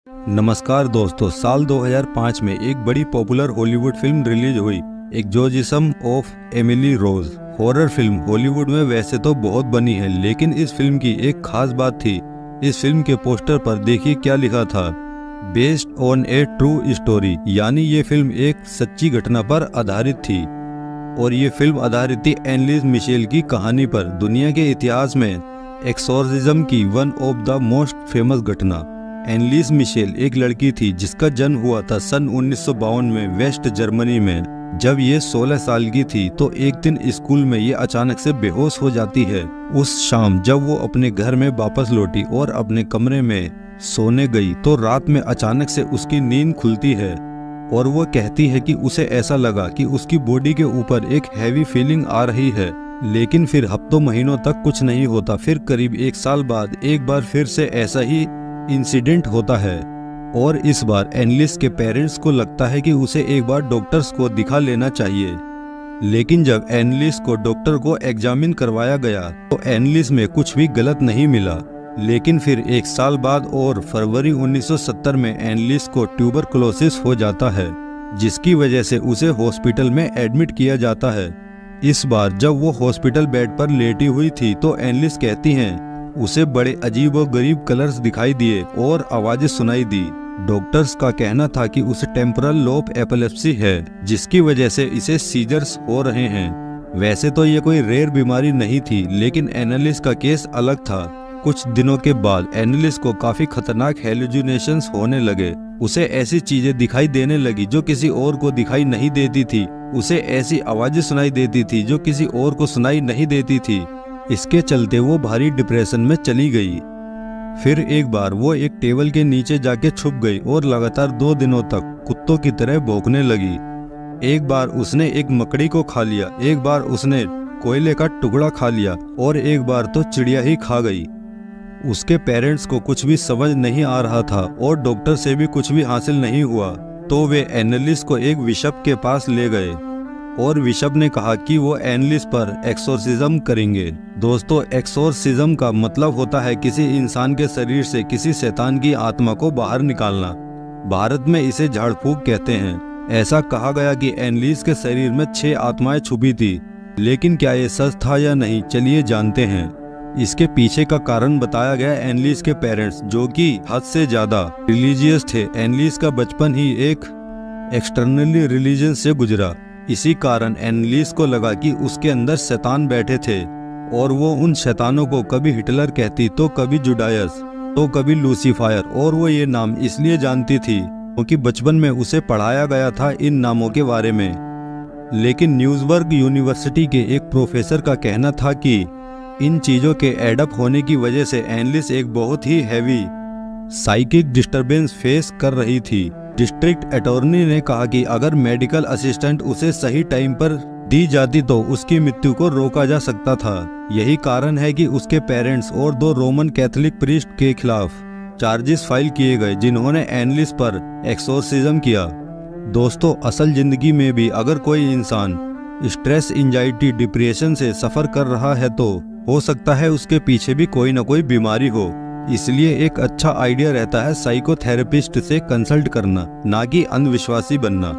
नमस्कार दोस्तों, साल 2005 में एक बड़ी पॉपुलर हॉलीवुड फिल्म रिलीज हुई, exorcism of Emily Rose. Horror film Hollywood में वैसे तो बहुत बनी है, लेकिन इस फिल्म की एक खास बात थी। इस फिल्म के पोस्टर पर देखिए क्या लिखा था, based on A true story, यानी ये फिल्म एक सच्ची घटना पर आधारित थी। और ये फिल्म आधारित थी एनलिस मिशेल की कहानी पर, दुनिया के इतिहास में एक्सोर्सिज्म की one of the most famous घटना। एनलिस मिशेल एक लड़की थी जिसका जन्म हुआ था सन 1952 में वेस्ट जर्मनी में। जब ये 16 साल की थी तो एक दिन स्कूल में ये अचानक से बेहोश हो जाती है। उस शाम जब वो अपने घर में वापस लौटी और अपने कमरे में सोने गई तो रात में अचानक से उसकी नींद खुलती है और वो कहती है कि उसे ऐसा लगा कि उसकी बॉडी के ऊपर एक हैवी फीलिंग आ रही है। लेकिन फिर हफ्तों महीनों तक कुछ नहीं होता। फिर करीब एक साल बाद एक बार फिर से ऐसा ही इंसिडेंट होता है और इस बार एनलिस के पेरेंट्स को लगता है कि उसे एक बार डॉक्टर्स को दिखा लेना चाहिए। लेकिन जब एनलिस को डॉक्टर को एग्जामिन करवाया गया तो एनलिस में कुछ भी गलत नहीं मिला। लेकिन फिर एक साल बाद और फरवरी 1970 में एनलिस को ट्यूबरकुलोसिस हो जाता है, जिसकी वजह से उसे हॉस्पिटल में एडमिट किया जाता है। इस बार जब वो हॉस्पिटल बेड पर लेटी हुई थी तो एनलिस कहती हैं उसे बड़े अजीब और गरीब कलर्स दिखाई दिए और आवाजें सुनाई दी। डॉक्टर्स का कहना था कि उसे टेम्पोरल लोब एपिलेप्सी है, जिसकी वजह से इसे सीजर्स हो रहे हैं। वैसे तो ये कोई रेयर बीमारी नहीं थी, लेकिन एनालिस का केस अलग था। कुछ दिनों के बाद एनालिस को काफी खतरनाक हेलुसिनेशंस होने लगे। उसे ऐसी चीजें दिखाई देने लगी जो किसी और को दिखाई नहीं देती थी। उसे ऐसी आवाजें सुनाई देती थी जो किसी और को सुनाई नहीं देती थी। इसके चलते वो भारी डिप्रेशन में चली गई। फिर एक बार वो एक टेबल के नीचे जाके छुप गई और लगातार 2 दिनों तक कुत्तों की तरह भौंकने लगी। एक बार उसने एक मकड़ी को खा लिया, एक बार उसने कोयले का टुकड़ा खा लिया और एक बार तो चिड़िया ही खा गई। उसके पेरेंट्स को कुछ भी समझ नहीं आ रहा था और डॉक्टर से भी कुछ भी हासिल नहीं हुआ, तो वे एनालिस को एक बिशप के पास ले गए और बिशप ने कहा कि वो एनलिस पर एक्सोर्सिज्म करेंगे। दोस्तों, एक्सोर्सिज्म का मतलब होता है किसी इंसान के शरीर से किसी शैतान की आत्मा को बाहर निकालना। भारत में इसे झाड़ फूक कहते हैं। ऐसा कहा गया कि एनलिस के शरीर में 6 आत्माएं छुपी थी, लेकिन क्या ये सच था या नहीं, चलिए जानते हैं। इसके पीछे का कारण बताया गया एनलिस के पेरेंट्स, जो कि हद से ज्यादा रिलीजियस थे। एनलिस का बचपन ही एक एक्सटर्नली रिलीजन से गुजरा। इसी कारण एनलिस को लगा कि उसके अंदर शैतान बैठे थे और वो उन शैतानों को कभी हिटलर कहती तो कभी जुडायस तो कभी लूसीफायर, और वो ये नाम इसलिए जानती थी क्योंकि बचपन में उसे पढ़ाया गया था इन नामों के बारे में। लेकिन न्यूज़बर्ग यूनिवर्सिटी के एक प्रोफेसर का कहना था कि इन चीज़ों के एडअप होने की वजह से एनलिस एक बहुत ही हैवी साइकिक डिस्टर्बेंस फेस कर रही थी। डिस्ट्रिक्ट अटॉर्नी ने कहा कि अगर मेडिकल असिस्टेंट उसे सही टाइम पर दी जाती तो उसकी मृत्यु को रोका जा सकता था। यही कारण है कि उसके पेरेंट्स और 2 रोमन कैथोलिक प्रीस्ट के खिलाफ चार्जेस फाइल किए गए, जिन्होंने एनलिस पर एक्सोर्सिज्म किया। दोस्तों, असल जिंदगी में भी अगर कोई इंसान स्ट्रेस, एंजाइटी, डिप्रेशन से सफर कर रहा है तो हो सकता है उसके पीछे भी कोई न कोई बीमारी हो। इसलिए एक अच्छा आइडिया रहता है साइकोथेरेपिस्ट से कंसल्ट करना, ना कि अंधविश्वासी बनना।